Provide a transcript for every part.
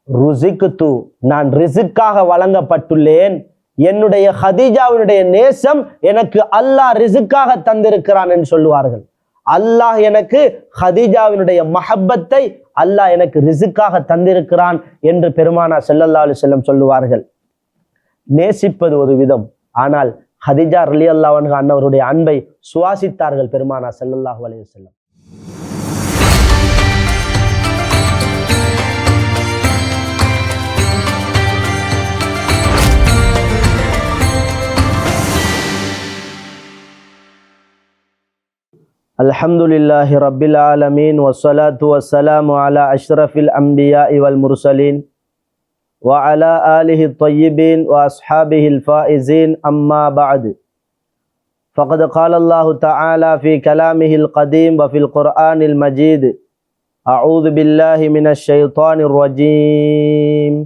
ருசிக்து, நான் ரிசுக்காக வழங்கப்பட்டுள்ளேன். என்னுடைய ஹதீஜாவினுடைய நேசம் எனக்கு அல்லாஹ் ரிசுக்காக தந்திருக்கிறான் என்று சொல்லுவார்கள். அல்லாஹ் எனக்கு ஹதீஜாவினுடைய மஹப்பத்தை அல்லாஹ் எனக்கு ரிசுக்காக தந்திருக்கிறான் என்று பெருமானார் ஸல்லல்லாஹு அலைஹி வஸல்லம் சொல்லுவார்கள். நேசிப்பது ஒரு விதம், ஆனால் ஹதீஜா ரலியல்லாஹு அன்ஹா அன்னவருடைய அன்பை சுவாசித்தார்கள் பெருமானார் ஸல்லல்லாஹு அலைஹி வஸல்லம். அல்ஹம்துலில்லாஹி ரப்பில் ஆலமீன் வஸ்ஸலாத்து வஸ்ஸலாமு அலா அஷ்ரஃபில் அன்பியாஇ வல் முர்சலீன் வ அலா ஆலிஹி த்தய்யிபீன் வ அஸ்ஹாபிஹில் ஃபாயிஸீன் அம்மா பஅத். ஃபகத் கால அல்லாஹு தஆலா ஃபீ கலாமிஹில் கதீம் வ ஃபில் குர்ஆனில் மஜீத். அஊது பில்லாஹி மினஷ் ஷைத்தானிர் ரஜீம்.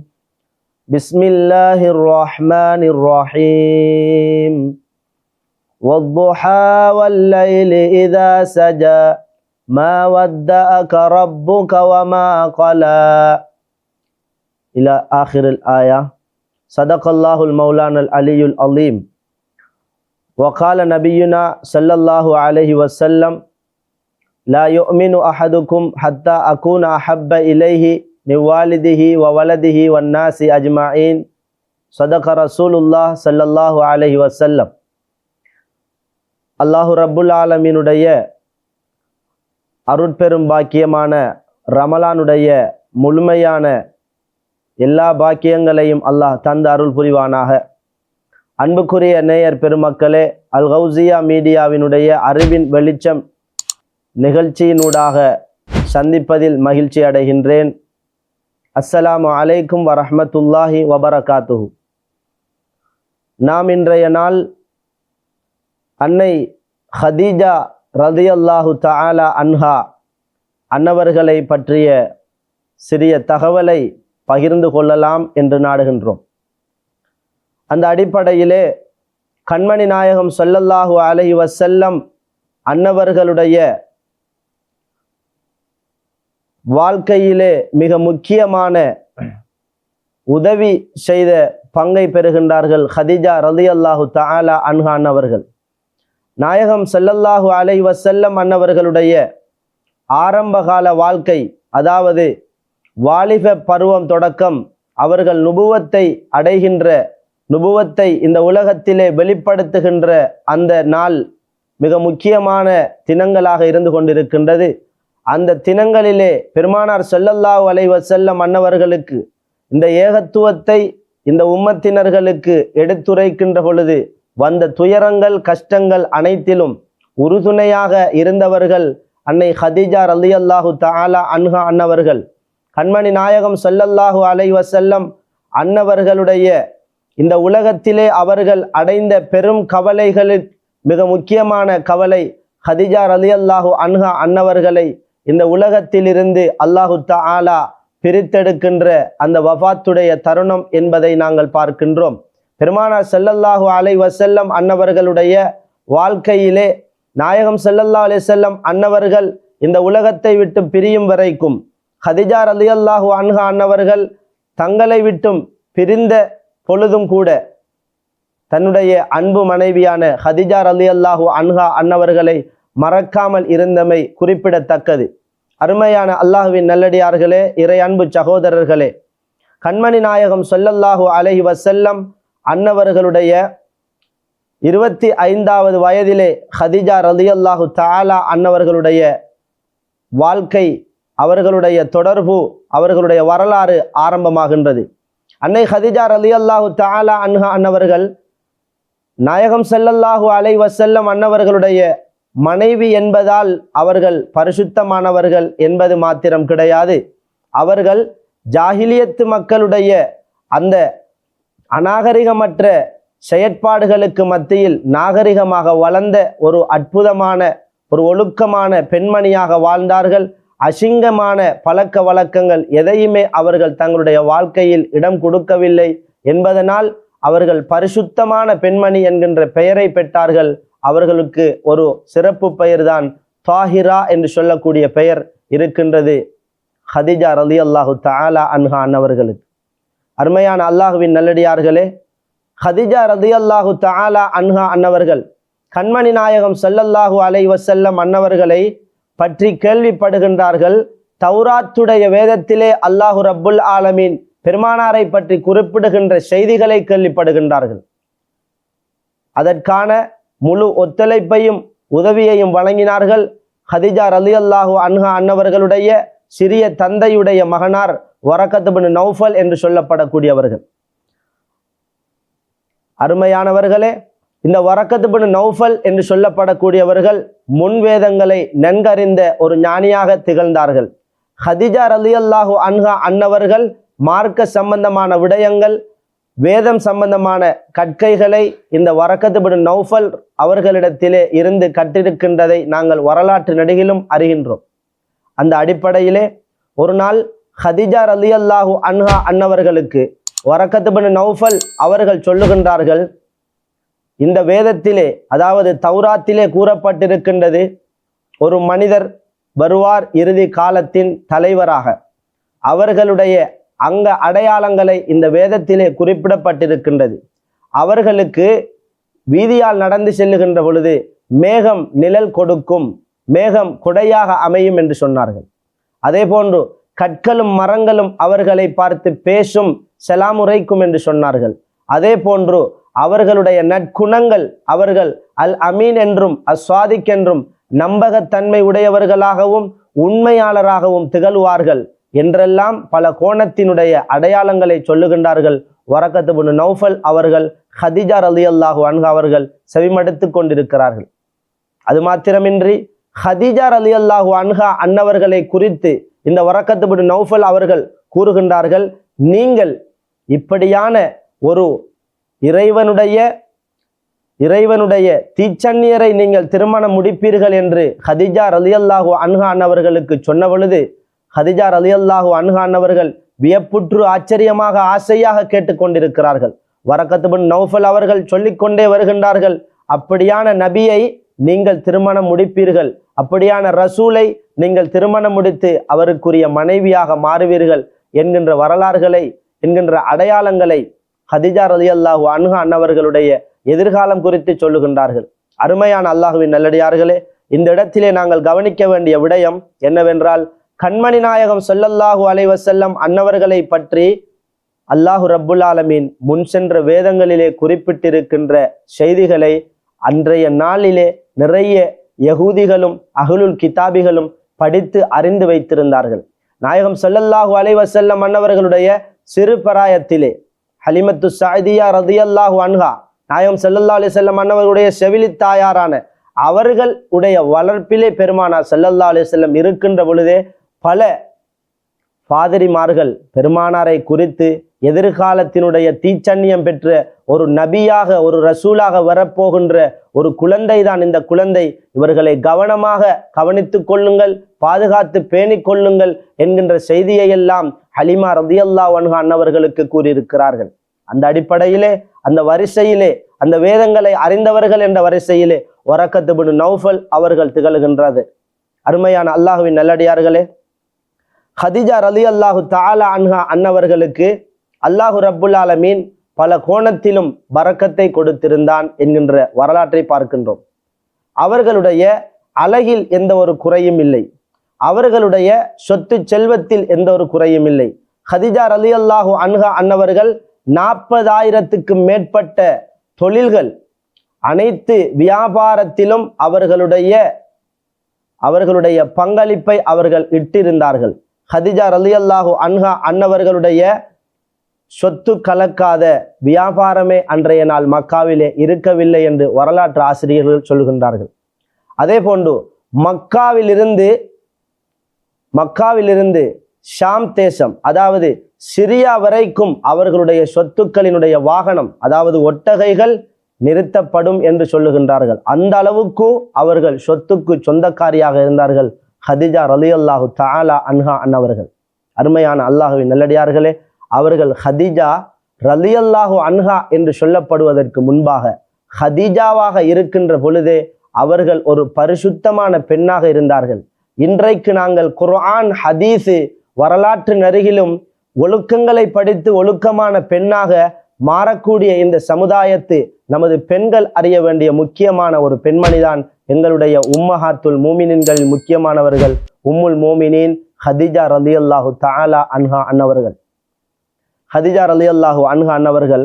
பிஸ்மில்லாஹிர் ரஹ்மானிர் ரஹீம். والضحى والليل إذا سجى ما ودعك ربك وما قلى إلى آخر الآية. صدق الله المولانا العلي العظيم. وقال نبينا صلى الله عليه وسلم لا يؤمن أحدكم حتى أكون أحب إليه من والده وولده والناس أجمعين. صدق رسول الله صلى الله عليه وسلم. அல்லாஹு ரப்புல் ஆலமீனுடைய அருட்பெரும் பாக்கியமான ரமலானுடைய முழுமையான எல்லா பாக்கியங்களையும் அல்லாஹ் தந்த அருள் புரிவானாக. அன்புக்குரிய நேயர் பெருமக்களே, அல் கௌசியா மீடியாவினுடைய அறிவின் வெளிச்சம் நிகழ்ச்சியினூடாக சந்திப்பதில் மகிழ்ச்சி அடைகின்றேன். அஸ்ஸலாமு அலைக்கும் வரஹ்மத்துல்லாஹி வபரகாத்துஹு. நாம் இன்றைய நாள் அன்னை ஹதீஜா ரலியல்லாஹு தஆலா அன்ஹா அன்னவர்களை பற்றிய சிறிய தகவலை பகிர்ந்து கொள்ளலாம் என்று நாடுகின்றோம். அந்த அடிப்படையிலே கண்மணி நாயகம் ஸல்லல்லாஹு அலைஹி வஸல்லம் அன்னவர்களுடைய வாழ்க்கையிலே மிக முக்கியமான உதவி செய்த பங்கை பெறுகின்றார்கள் ஹதீஜா ரலியல்லாஹு தஆலா அன்ஹா அன்னவர்கள். நாயகம் ஸல்லல்லாஹு அலைஹி வஸல்லம் அன்னவர்களுடைய ஆரம்பகால வாழ்க்கை, அதாவது வாலிப பருவம் தொடக்கம் அவர்கள் நுபுவத்தை அடைகின்ற, நுபுவத்தை இந்த உலகத்திலே வெளிப்படுத்துகின்ற அந்த நாள் மிக முக்கியமான தினங்களாக இருந்து கொண்டிருக்கின்றது. அந்த தினங்களிலே பெருமானார் ஸல்லல்லாஹு அலைஹி வஸல்லம் அன்னவர்களுக்கு இந்த ஏகத்துவத்தை இந்த உம்மத்தினர்களுக்கு எடுத்துரைக்கின்ற பொழுது வந்த துயரங்கள் கஷ்டங்கள் அனைத்திலும் உறுதுணையாக இருந்தவர்கள் அன்னை ஹதீஜா ரலியல்லாஹு தஆலா அன்ஹா அன்னவர்கள். கண்மணி நாயகம் ஸல்லல்லாஹு அலைஹி வஸல்லம் அன்னவர்களுடைய இந்த உலகத்திலே அவர்கள் அடைந்த பெரும் கவலைகளில் மிக முக்கியமான கவலை ஹதீஜா ரலியல்லாஹு அன்ஹா அன்னவர்களை இந்த உலகத்திலிருந்து அல்லாஹு தஆலா பிரித்தெடுக்கின்ற அந்த வஃபாத்துடைய தருணம் என்பதை நாங்கள் பார்க்கின்றோம். பெருமானார் ஸல்லல்லாஹு அலைஹி வஸல்லம் அன்னவர்களுடைய வாழ்க்கையிலே நாயகம் ஸல்லல்லாஹு அலைஹி வஸல்லம் அன்னவர்கள் இந்த உலகத்தை விட்டு பிரியும் வரைக்கும் ஹதீஜா ரலியல்லாஹு அன்ஹா அன்னவர்கள் தங்களை விட்டும் பிரிந்த பொழுதும் கூட தன்னுடைய அன்பு மனைவியான ஹதீஜா ரலியல்லாஹு அன்ஹா அன்னவர்களை மறக்காமல் இருந்தமை குறிப்பிடத்தக்கது. அருமையான அல்லாஹ்வின் நல்லடியார்களே, இறை அன்பு சகோதரர்களே, கண்மணி நாயகம் ஸல்லல்லாஹு அலைஹி வஸல்லம் அன்னவர்களுடைய 25வது வயதிலே ஹதீஜா ரலியல்லாஹு தஆலா அன்னவர்களுடைய வாழ்க்கை, அவர்களுடைய தொடர்பு, அவர்களுடைய வரலாறு ஆரம்பமாகின்றது. அன்னை ஹதீஜா ரலியல்லாஹு தஆலா அன்ஹா அன்னவர்கள் நாயகம் ஸல்லல்லாஹு அலைஹி வஸல்லம் அன்னவர்களுடைய மனைவி என்பதால் அவர்கள் பரிசுத்தமானவர்கள் என்பது மாத்திரம் கிடையாது. அவர்கள் ஜாஹிலியத்து மக்களுடைய அந்த அநாகரிகமற்ற செயற்பாடுகளுக்கு மத்தியில் நாகரிகமாக வளர்ந்த ஒரு அற்புதமான ஒரு ஒழுக்கமான பெண்மணியாக வாழ்ந்தார்கள். அசிங்கமான பழக்க வழக்கங்கள் எதையுமே அவர்கள் தங்களுடைய வாழ்க்கையில் இடம் கொடுக்கவில்லை என்பதனால் அவர்கள் பரிசுத்தமான பெண்மணி என்கின்ற பெயரை பெற்றார்கள். அவர்களுக்கு ஒரு சிறப்பு பெயர்தான் தாஹிரா என்று சொல்லக்கூடிய பெயர் இருக்கின்றது. ஹதிஜா ரலியல்லாஹு தஆலா அன்ஹா அன்னவர்களுக்கு. அருமையான அல்லாஹுவின் நல்லடியார்களே, ஹதிஜா ரலியல்லாஹு தஆலா அன்ஹா அன்னவர்கள் கண்மணி நாயகம் ஸல்லல்லாஹு அலைஹி வஸல்லம் அன்னவர்களை பற்றி கேள்விப்படுகின்றார்கள். தௌராத்துடைய வேதத்திலே அல்லாஹு ரப்புல் ஆலமீன் பெருமானாரை பற்றி குறிப்பிடுகின்ற செய்திகளை கேள்விப்படுகின்றார்கள். அதற்கான முழு ஒத்துழைப்பையும் உதவியையும் வழங்கினார்கள். ஹதிஜா ரலியல்லாஹு அன்ஹா அன்னவர்களுடைய சிறிய தந்தையுடைய மகனார் வரக்கத் இப்னு நௌஃபல் என்று சொல்லப்படக்கூடியவர்கள். அருமையானவர்களே, இந்த வரக்கத் இப்னு நௌஃபல் என்று சொல்லப்படக்கூடியவர்கள் முன்வேதங்களை நன்கறிந்த ஒரு ஞானியாக திகழ்ந்தார்கள். ஹதிஜா ரலியல்லாஹு அன்ஹா அன்னவர்கள் மார்க்க சம்பந்தமான விடயங்கள், வேதம் சம்பந்தமான கற்கைகளை இந்த வரக்கத் இப்னு நௌஃபல் அவர்களிடத்திலே இருந்து கற்றிருக்கின்றதை நாங்கள் வரலாற்று நடிகிலும் அறிகின்றோம். அந்த அடிப்படையிலே ஒரு நாள் ஹதிஜா ரலியல்லாஹு அன்ஹா அன்னவர்களுக்கு வரக்கத் இப்னு நௌஃபல் அவர்கள் சொல்லுகின்றார்கள், இந்த வேதத்திலே அதாவது தௌராத்திலே கூறப்பட்டிருக்கின்றது, ஒரு மனிதர் வருவார் இறுதி காலத்தின் தலைவராக. அவர்களுடைய அங்க அடையாளங்களை இந்த வேதத்திலே குறிப்பிடப்பட்டிருக்கின்றது. அவர்களுக்கு வீதியால் நடந்து செல்லுகின்ற பொழுது மேகம் நிழல் கொடுக்கும், மேகம் கொடையாக அமையும் என்று சொன்னார்கள். அதே போன்று கற்களும் மரங்களும் அவர்களை பார்த்து பேசும், செலாமுரைக்கும் என்று சொன்னார்கள். அதே போன்று அவர்களுடைய நற்குணங்கள், அவர்கள் அல் அமீன் என்றும் அஸ்வாதிக் என்றும் நம்பகத்தன்மை உடையவர்களாகவும் உண்மையாளராகவும் திகழ்வார்கள் என்றெல்லாம் பல கோணத்தினுடைய அடையாளங்களை சொல்லுகின்றார்கள். வரக்கத் இப்னு நௌஃபல் அவர்கள் ஹதிஜா ரலியல்லாஹு அன்ஹா அவர்கள் செவிமடுத்து கொண்டிருக்கிறார்கள். அது மாத்திரமின்றி ஹதிஜா ரலியல்லாஹு அன்ஹா அன்னவர்களை குறித்து இந்த வரக்கத் இப்னு நௌஃபல் அவர்கள் கூறுகின்றார்கள், நீங்கள் இப்படியான ஒரு இறைவனுடைய தீச்சன்னியரை நீங்கள் திருமணம் முடிப்பீர்கள் என்று ஹதிஜா ரலியல்லாஹு அன்ஹா அன்னவர்களுக்கு சொன்ன பொழுது ஹதிஜா ரலியல்லாஹு அன்ஹா அன்னவர்கள் வியப்புற்று ஆச்சரியமாக ஆசையாக கேட்டுக்கொண்டிருக்கிறார்கள். வரக்கத் இப்னு நௌஃபல் அவர்கள் சொல்லிக்கொண்டே வருகின்றார்கள், அப்படியான நபியை நீங்கள் திருமணம் முடிப்பீர்கள், அப்படியான ரசூலை நீங்கள் திருமணம் முடித்து அவருக்குரிய மனைவியாக மாறுவீர்கள் என்கின்ற வரலாறுகளை, என்கின்ற அடையாளங்களை ஹதிஜா ரலியல்லாஹு அன்ஹா அன்னவர்களுடைய எதிர்காலம் குறித்து சொல்லுகின்றார்கள். அருமையான அல்லாஹுவின் நல்லடியார்களே, இந்த இடத்திலே நாங்கள் கவனிக்க வேண்டிய விடயம் என்னவென்றால், கண்மணி நாயகம் ஸல்லல்லாஹு அலைஹி வஸல்லம் அன்னவர்களை பற்றி அல்லாஹு ரப்புல் ஆலமீன் முன் சென்ற வேதங்களிலே குறிப்பிட்டிருக்கின்ற செய்திகளை அன்றைய நாளிலே நிறைய யகூதிகளும் அஹ்லுல் கிதாபிகளும் படித்து அறிந்து வைத்திருந்தார்கள். நாயகம் ஸல்லல்லாஹு அலைஹி வஸல்லம் அன்னவர்களுடைய சிறு பராயத்திலே ஹலிமத்து ஸஅதியா ரலியல்லாஹு அன்ஹா, நாயகம் ஸல்லல்லாஹு அலைஹி வஸல்லம் அன்னவர்களுடைய செவிலி தாயாரான அவர்கள் உடைய வளர்ப்பிலே பெருமானார் ஸல்லல்லாஹு அலைஹி வஸல்லம் இருக்கின்ற பொழுதே பல பாதிரிமார்கள் பெருமானாரை குறித்து எதிர்காலத்தினுடைய தீச்சன்னியம் பெற்ற ஒரு நபியாக, ஒரு ரசூலாக வரப்போகின்ற ஒரு குழந்தை தான் இந்த குழந்தை, இவர்களை கவனமாக கவனித்துக் கொள்ளுங்கள், பாதுகாத்து பேணிக் கொள்ளுங்கள் என்கின்ற செய்தியை எல்லாம் ஹலிமா ரலியல்லாஹு அன்ஹா அன்னவர்களுக்கு கூறியிருக்கிறார்கள். அந்த அடிப்படையிலே, அந்த வரிசையிலே, அந்த வேதங்களை அறிந்தவர்கள் என்ற வரிசையிலே வரக்கத் இப்னு நௌஃபல் அவர்கள் திகழ்கின்றது. அருமையான அல்லாஹுவின் நல்லடியார்களே, ஹதிஜா ரலியல்லாஹு தஆலா அன்ஹா அன்னவர்களுக்கு அல்லாஹு ரப்புல் ஆலமீன் பல கோணத்திலும் பரக்கத்தை கொடுத்திருந்தான் என்கின்ற வரலாற்றை பார்க்கின்றோம். அவர்களுடைய அழகில் எந்த ஒரு குறையும் இல்லை, அவர்களுடைய சொத்து செல்வத்தில் எந்த ஒரு குறையும் இல்லை. ஹதிஜா ரலியல்லாஹு அன்ஹா அன்னவர்கள் 40,000க்கு மேற்பட்ட தொழில்கள், அனைத்து வியாபாரத்திலும் அவர்களுடைய பங்களிப்பை அவர்கள் இட்டிருந்தார்கள். ஹதிஜா ரலியல்லாஹு அன்ஹா அன்னவர்களுடைய சொத்து கலக்காத வியாபாரமே அன்றைய நாள் மக்காவிலே இருக்கவில்லை என்று வரலாற்று ஆசிரியர்கள் சொல்கின்றார்கள். அதே போன்று மக்காவிலிருந்து ஷாம் தேசம், அதாவது சிரியா வரைக்கும் அவர்களுடைய சொத்துக்களினுடைய வாகனம், அதாவது ஒட்டகைகள் நிறுத்தப்படும் என்று சொல்லுகின்றார்கள். அந்த அளவுக்கு அவர்கள் சொத்துக்கு சொந்தக்காரியாக இருந்தார்கள் ஹதிஜா ரலியல்லாஹு தஆலா அன்ஹா அன்னவர்கள். அருமையான அல்லாஹுவின் நல்லடியார்களே, அவர்கள் ஹதிஜா ரலியல்லாஹு அன்ஹா என்று சொல்லப்படுவதற்கு முன்பாக ஹதிஜாவாக இருக்கின்ற பொழுதே அவர்கள் ஒரு பரிசுத்தமான பெண்ணாக இருந்தார்கள். இன்றைக்கு நாங்கள் குர்ஆன் ஹதீஸு வரலாற்று நெருகிலும் ஒழுக்கங்களை படித்து ஒழுக்கமான பெண்ணாக மாறக்கூடிய இந்த சமுதாயத்து நமது பெண்கள் அறிய வேண்டிய முக்கியமான ஒரு பெண்மணிதான் எங்களுடைய உம்மஹாத்துல் மூமினின்கள் முக்கியமானவர்கள் உம்முல் மோமினின் ஹதிஜா ரலியல்லாஹு தஆலா அன்ஹா அன்னவர்கள். ஹதிஜா ரலியல்லாஹு அன்ஹா அன்னவர்கள்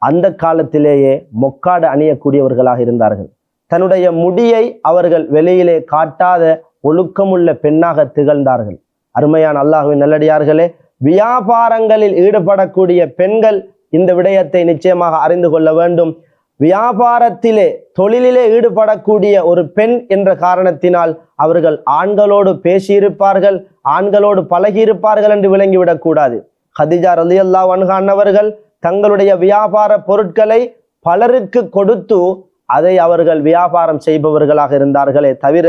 அந்த காலத்திலேயே மொக்காடு அணியக்கூடியவர்களாக இருந்தார்கள். தன்னுடைய முடியை அவர்கள் வெளியிலே காட்டாத ஒழுக்கமுள்ள பெண்ணாக திகழ்ந்தார்கள். அருமையான அல்லாஹ்வின் நல்லடியார்களே, வியாபாரங்களில் ஈடுபடக்கூடிய பெண்கள் இந்த விடயத்தை நிச்சயமாக அறிந்து கொள்ள வேண்டும். வியாபாரத்திலே தொழிலிலே ஈடுபடக்கூடிய ஒரு பெண் என்ற காரணத்தினால் அவர்கள் ஆண்களோடு பேசியிருப்பார்கள், ஆண்களோடு பழகியிருப்பார்கள் என்று விளங்கிவிடக் கூடாது. ஹதிஜா ரலியல்லாஹு அன்ஹா அன்னவர்கள் தங்களுடைய வியாபார பொருட்களை பலருக்கு கொடுத்து அதை அவர்கள் வியாபாரம் செய்பவர்களாக இருந்தார்களே தவிர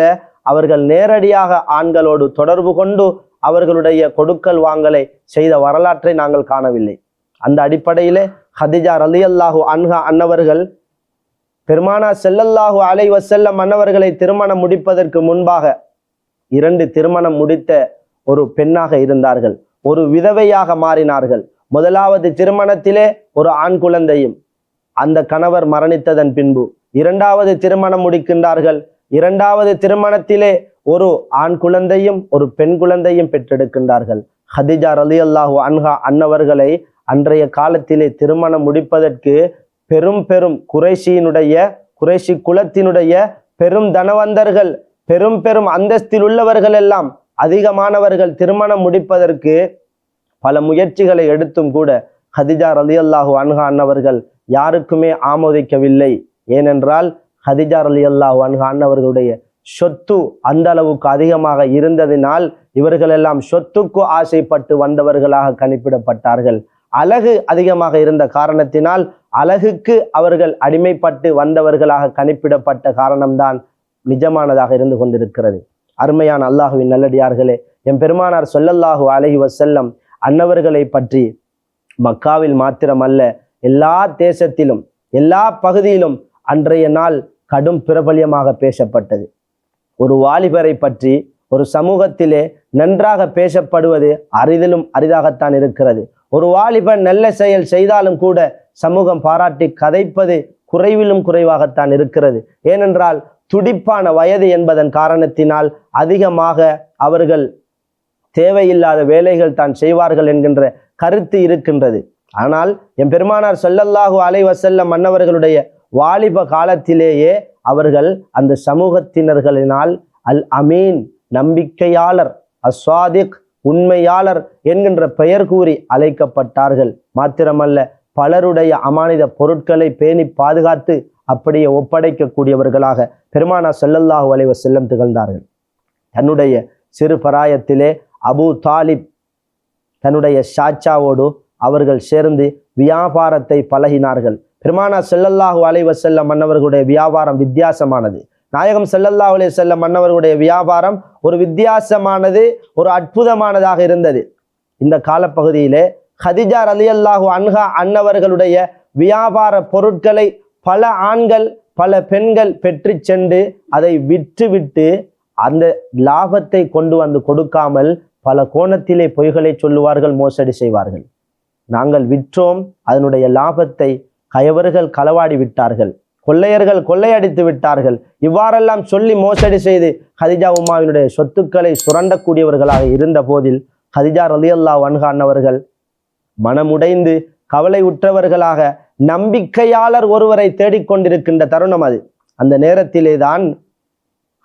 அவர்கள் நேரடியாக ஆண்களோடு தொடர்பு கொண்டு அவர்களுடைய கொடுக்கல் வாங்கலை செய்த வரலாற்றை நாங்கள் காணவில்லை. அந்த அடிப்படையிலே ஹதிஜா ரலியல்லாஹு அன்ஹா அன்னவர்கள் பெருமானார் ஸல்லல்லாஹு அலைஹி வஸல்லம் அன்னவர்களை திருமணம் முடிப்பதற்கு முன்பாக 2 திருமணம் முடித்த ஒரு பெண்ணாக இருந்தார்கள். ஒரு விதவையாக மாறினார்கள். முதலாவது திருமணத்திலே ஒரு ஆண் குழந்தையும் அந்த கணவர் மரணித்ததன் பின்பு 2வது திருமணம் முடிக்கின்றார்கள். 2வது திருமணத்திலே ஒரு ஆண் குழந்தையும் ஒரு பெண் குழந்தையும் பெற்றெடுக்கின்றார்கள். ஹதிஜா ரலியல்லாஹு அன்ஹா அன்னவர்களை அன்றைய காலத்திலே திருமணம் முடிப்பதற்கு பெரும் குறைஷி குலத்தினுடைய பெரும் தனவந்தர்கள் பெரும் அந்தஸ்தில் உள்ளவர்கள் எல்லாம் அதிகமானவர்கள் திருமணம் முடிப்பதற்கு பல முயற்சிகளை எடுத்தும் கூட ஹதிஜா ரலியல்லாஹு அன்ஹா அன்னவர்கள் யாருக்குமே ஆமோதிக்கவில்லை. ஏனென்றால் ஹதிஜா ரலியல்லாஹு அன்ஹா அன்னவர்களுடைய சொத்து அந்த அளவுக்கு அதிகமாக இருந்ததினால் இவர்கள் எல்லாம் சொத்துக்கு ஆசைப்பட்டு வந்தவர்களாக கணிப்பிடப்பட்டார்கள். அழகு அதிகமாக இருந்த காரணத்தினால் அழகுக்கு அவர்கள் அடிமைப்பட்டு வந்தவர்களாக கணிப்பிடப்பட்ட காரணம்தான் நிஜமானதாக இருந்து கொண்டிருக்கிறது. அருமையான அல்லாஹுவின் நல்லடியார்களே, எம் பெருமானார் ஸல்லல்லாஹு அலைஹி வஸல்லம் அன்னவர்களை பற்றி மக்காவில் மாத்திரமல்ல எல்லா தேசத்திலும் எல்லா பகுதியிலும் அன்றைய நாள் கடும் பிரபல்யமாக பேசப்பட்டது. ஒரு வாலிபரை பற்றி ஒரு சமூகத்திலே நன்றாக பேசப்படுவது அரிதிலும் அரிதாகத்தான் இருக்கிறது. ஒரு வாலிபன் நல்ல செயல் செய்தாலும் கூட சமூகம் பாராட்டி கதைப்பது குறைவிலும் குறைவாகத்தான் இருக்கிறது. ஏனென்றால் துடிப்பான வயது என்பதன் காரணத்தினால் அதிகமாக அவர்கள் தேவையில்லாத வேலைகள் தான் செய்வார்கள் என்கின்ற கருத்து இருக்கின்றது. ஆனால் எம் பெருமானார் ஸல்லல்லாஹு அலைஹி வஸல்லம் மன்னவர்களுடைய வாலிப காலத்திலேயே அவர்கள் அந்த சமூகத்தினர்களினால் அல் அமீன் நம்பிக்கையாளர், அஸ்வாதிக் உண்மையாளர் என்கின்ற பெயர் கூறி அழைக்கப்பட்டார்கள். மாத்திரமல்ல பலருடைய அமானித பொருட்களை பேணி பாதுகாத்து அப்படியே ஒப்படைக்கக்கூடியவர்களாக பெருமானார் ஸல்லல்லாஹு அலைஹி வஸல்லம் திகழ்ந்தார்கள். தன்னுடைய சிறு பராயத்திலே அபூ தாலிப் தன்னுடைய சாச்சாவோடு அவர்கள் சேர்ந்து வியாபாரத்தை பழகினார்கள். பெருமானார் ஸல்லல்லாஹு அலைஹி வஸல்லம் மன்னவர்களுடைய வியாபாரம் வித்தியாசமானது. நாயகம் ஸல்லல்லாஹு அலைஹி வஸல்லம் மன்னவர்களுடைய வியாபாரம் ஒரு வித்தியாசமானது, ஒரு அற்புதமானதாக இருந்தது. இந்த காலப்பகுதியிலே ஹதிஜா ரலியல்லாஹு அன்ஹா அன்னவர்களுடைய வியாபார பொருட்களை பல ஆண்கள் பல பெண்கள் பெற்று சென்று அதை விற்று அந்த லாபத்தை கொண்டு வந்து கொடுக்காமல் பல கோணத்திலே பொய்களை சொல்லுவார்கள், மோசடி செய்வார்கள். நாங்கள் விற்றோம், அதனுடைய லாபத்தை கயவர்கள் களவாடி விட்டார்கள், கொள்ளையர்கள் கொள்ளையடித்து விட்டார்கள், இவ்வாறெல்லாம் சொல்லி மோசடி செய்து ஹதிஜா உம்மாவினுடைய சொத்துக்களை சுரண்டக்கூடியவர்களாக இருந்த போதில் ஹதிஜா ரலியல்லாஹு அன்ஹா அன்னவர்கள் மனமுடைந்து கவலை உற்றவர்களாக நம்பிக்கையாளர் ஒருவரை தேடிக்கொண்டிருக்கின்ற தருணம் அது. அந்த நேரத்திலே தான்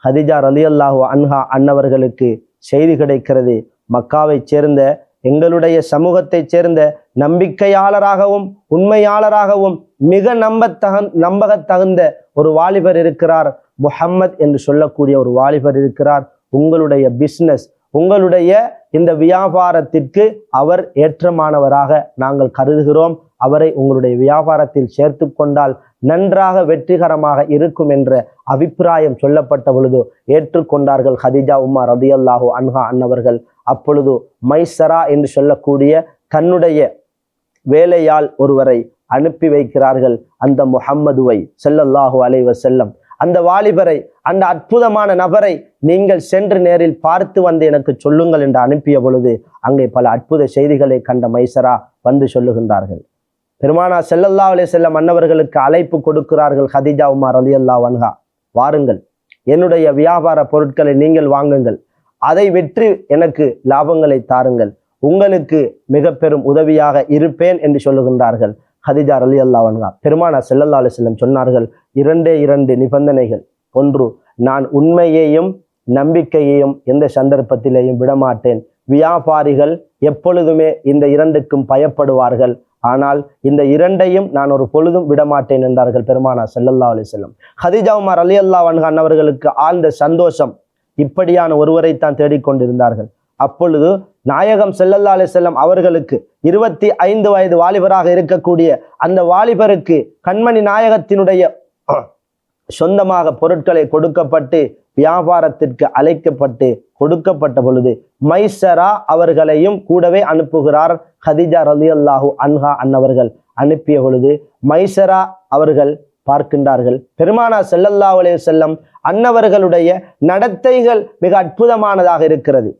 ஹதிஜா ரலியல்லாஹு அன்ஹா அன்னவர்களுக்கு செய்தி கிடைக்கிறது. மக்காவைச் சேர்ந்த எங்களுடைய சமூகத்தைச் சேர்ந்த நம்பிக்கையாளராகவும் உண்மையாளராகவும் மிக நம்பகத்தகுந்த ஒரு வாலிபர் இருக்கிறார், முஹம்மத் என்று சொல்லக்கூடிய ஒரு வாலிபர் இருக்கிறார். உங்களுடைய பிஸ்னஸ், உங்களுடைய இந்த வியாபாரத்திற்கு அவர் ஏற்றமானவராக நாங்கள் கருதுகிறோம். அவரை உங்களுடைய வியாபாரத்தில் சேர்த்து கொண்டால் நன்றாக வெற்றிகரமாக இருக்கும் என்ற அபிப்பிராயம் சொல்லப்பட்ட பொழுது ஏற்றுக்கொண்டார்கள் ஹதிஜா உம்மா ரலியல்லாஹு அன்ஹா அன்னவர்கள். அப்பொழுது மைசரா என்று சொல்லக்கூடிய தன்னுடைய வேலையால் ஒருவரை அனுப்பி வைக்கிறார்கள். அந்த முஹம்மதுவை ஸல்லல்லாஹு அலைஹி வஸல்லம் அந்த வாலிபரை, அந்த அற்புதமான நபரை நீங்கள் சென்று நேரில் பார்த்து வந்து எனக்கு சொல்லுங்கள் என்று அனுப்பிய பொழுது அங்கே பல அற்புத செய்திகளை கண்ட மைசரா வந்து சொல்லுகின்றார்கள். பெருமானா ஸல்லல்லாஹு அலைஹி வஸல்லம் அன்னவர்களுக்கு அழைப்பு கொடுக்கிறார்கள். ஹதீஜா உம்மார் ரலியல்லாஹு அன்ஹா, வாருங்கள், என்னுடைய வியாபார பொருட்களை நீங்கள் வாங்குங்கள், அதை விற்று எனக்கு லாபங்களை தாருங்கள், உங்களுக்கு மிக பெரும் உதவியாக இருப்பேன் என்று சொல்லுகின்றார்கள் ஹதீஜா ரலியல்லாஹு அன்ஹா. பெருமானா ஸல்லல்லாஹு அலைஹி வஸல்லம் சொன்னார்கள், இரண்டு நிபந்தனைகள். ஒன்று, நான் உண்மையையும் நம்பிக்கையையும் எந்த சந்தர்ப்பத்திலேயும் விடமாட்டேன். வியாபாரிகள் எப்பொழுதுமே இந்த இரண்டுக்கும் பயப்படுவார்கள், ஆனால் இந்த இரண்டையும் நான் ஒரு பொழுதும் விடமாட்டேன் என்றார்கள் பெருமானா ஸல்லல்லாஹு அலைஹி வஸல்லம். ஹதீஜா உம்மார் ரலியல்லாஹு அன்ஹா அன்னவர்களுக்கு ஆழ்ந்த சந்தோஷம். இப்படியான ஒருவரைத்தான் தேடிக்கொண்டிருந்தார்கள். அப்பொழுது நாயகம் ஸல்லல்லாஹு அலைஹி வஸல்லம் அவர்களுக்கு 25 வயது வாலிபராக இருக்கக்கூடிய அந்த வாலிபருக்கு கண்மணி நாயகத்தினுடைய சொந்தமாக பொருட்களை கொடுக்கப்பட்டு வியாபாரத்திற்கு அழைக்கப்பட்டு கொடுக்கப்பட்ட பொழுது மைசரா அவர்களையும் கூடவே அனுப்புகிறார் ஹதீஜா ரலியல்லாஹு அன்ஹா அன்னவர்கள். அனுப்பிய பொழுது மைசரா அவர்கள் பார்க்கின்றார்கள், பெருமானா ஸல்லல்லாஹு அலைஹி வஸல்லம் அன்னவர்களுடைய நடத்தைகள் மிக அற்புதமானதாக இருக்கிறது.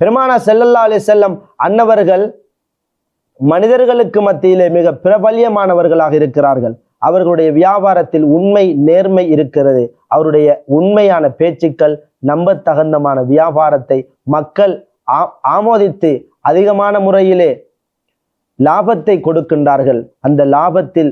பெருமானா ஸல்லல்லாஹு அலைஹி வஸல்லம் அன்னவர்கள் மனிதர்களுக்கு மத்தியிலே மிக பிரபல்யமானவர்களாக இருக்கிறார்கள். அவர்களுடைய வியாபாரத்தில் உண்மை நேர்மை இருக்கிறது. அவருடைய உண்மையான பேச்சுக்கள், நம்பத்தகுந்தமான வியாபாரத்தை மக்கள் ஆமோதித்து அதிகமான முறையிலே லாபத்தை கொடுக்கின்றார்கள். அந்த லாபத்தில்